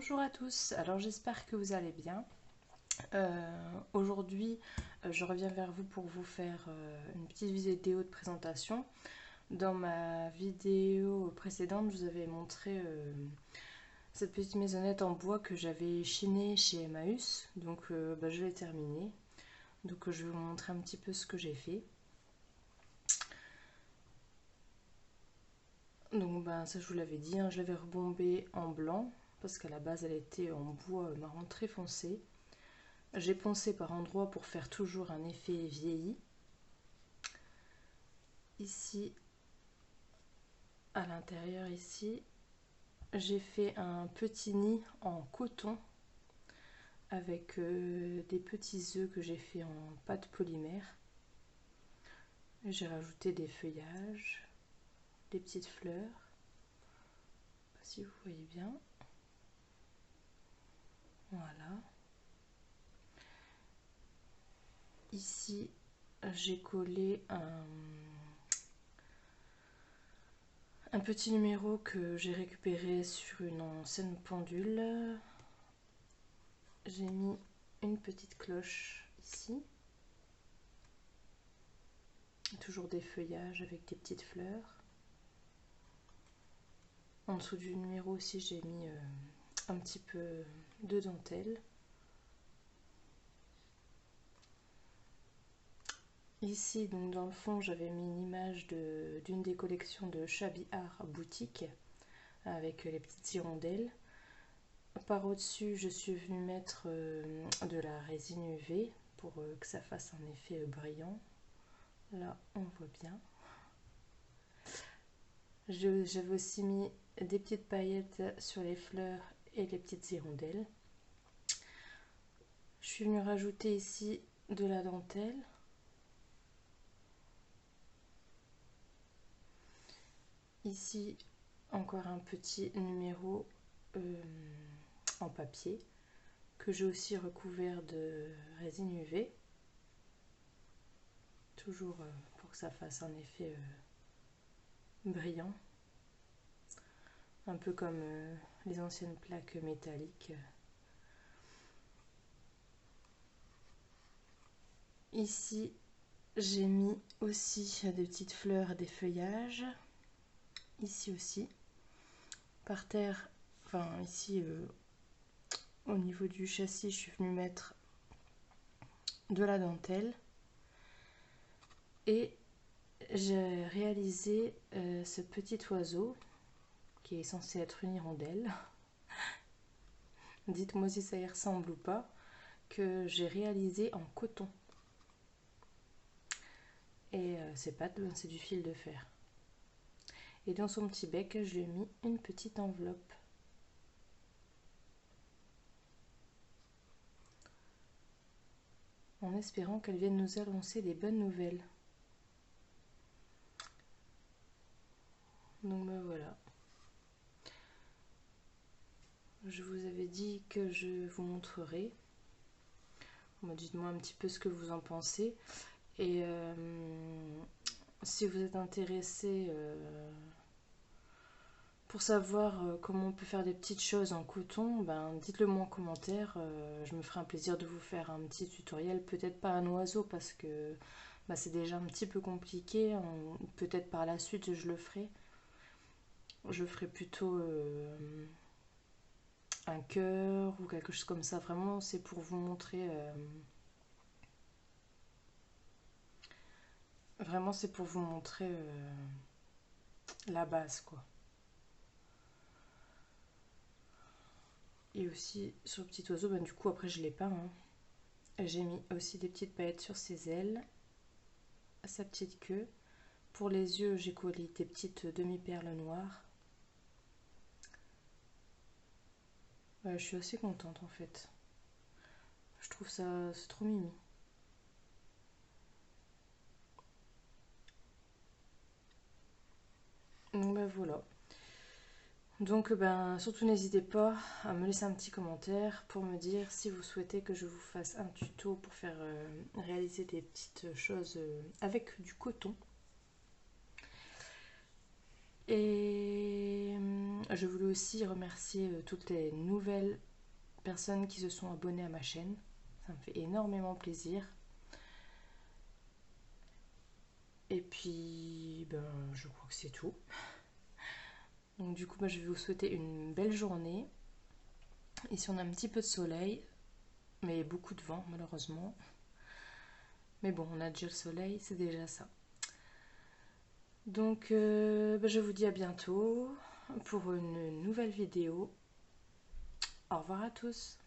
Bonjour à tous, alors j'espère que vous allez bien. Aujourd'hui, je reviens vers vous pour vous faire une petite vidéo de présentation. Dans ma vidéo précédente, je vous avais montré cette petite maisonnette en bois que j'avais chinée chez Emmaüs. Donc je l'ai terminée. Donc je vais vous montrer un petit peu ce que j'ai fait. Donc ça je vous l'avais dit, hein, je l'avais rebombée en blanc parce qu'à la base elle était en bois marron très foncé. J'ai poncé par endroits pour faire toujours un effet vieilli. Ici, à l'intérieur ici, j'ai fait un petit nid en coton avec des petits œufs que j'ai fait en pâte polymère. J'ai rajouté des feuillages, des petites fleurs. Je sais pas si vous voyez bien. Voilà. Ici, j'ai collé un petit numéro que j'ai récupéré sur une ancienne pendule. J'ai mis une petite cloche ici. Toujours des feuillages avec des petites fleurs. En dessous du numéro aussi, j'ai mis un petit peu de dentelle. Ici, donc dans le fond, j'avais mis une image d'une des collections de Shabby Art boutique avec les petites hirondelles. Par au-dessus, je suis venue mettre de la résine UV pour que ça fasse un effet brillant. Là, on voit bien. J'avais aussi mis des petites paillettes sur les fleurs et les petites hirondelles. Je suis venue rajouter ici de la dentelle. Ici, encore un petit numéro en papier que j'ai aussi recouvert de résine UV. Toujours pour que ça fasse un effet brillant. Un peu comme les anciennes plaques métalliques. Ici, j'ai mis aussi des petites fleurs et des feuillages. Ici aussi. Par terre, enfin ici au niveau du châssis, je suis venue mettre de la dentelle. Et j'ai réalisé ce petit oiseau qui est censé être une hirondelle. Dites-moi si ça y ressemble ou pas, que j'ai réalisé en coton. Et c'est pas c'est du fil de fer. Et dans son petit bec, je lui ai mis une petite enveloppe. En espérant qu'elle vienne nous annoncer des bonnes nouvelles. Donc voilà. Je vous avais dit que je vous montrerai. Dites-moi un petit peu ce que vous en pensez. Et si vous êtes intéressé pour savoir comment on peut faire des petites choses en coton, dites-le moi en commentaire. Je me ferai un plaisir de vous faire un petit tutoriel. Peut-être pas un oiseau parce que c'est déjà un petit peu compliqué. Peut-être par la suite je le ferai. Je ferai plutôt un cœur ou quelque chose comme ça. Vraiment, c'est pour vous montrer. Vraiment, c'est pour vous montrer la base, quoi. Et aussi sur le petit oiseau, du coup, après je l'ai peint. J'ai mis aussi des petites paillettes sur ses ailes, sa petite queue. Pour les yeux, j'ai collé des petites demi-perles noires. Je suis assez contente en fait. Je trouve ça, c'est trop mimi. Donc voilà. Donc surtout n'hésitez pas à me laisser un petit commentaire pour me dire si vous souhaitez que je vous fasse un tuto pour faire réaliser des petites choses avec du coton. Et Je voulais aussi remercier toutes les nouvelles personnes qui se sont abonnées à ma chaîne. Ça me fait énormément plaisir. Et puis, ben, je crois que c'est tout. Donc du coup, je vais vous souhaiter une belle journée. Ici, on a un petit peu de soleil, mais beaucoup de vent, malheureusement. Mais bon, on a déjà le soleil, c'est déjà ça. Donc, je vous dis à bientôt pour une nouvelle vidéo. Au revoir à tous.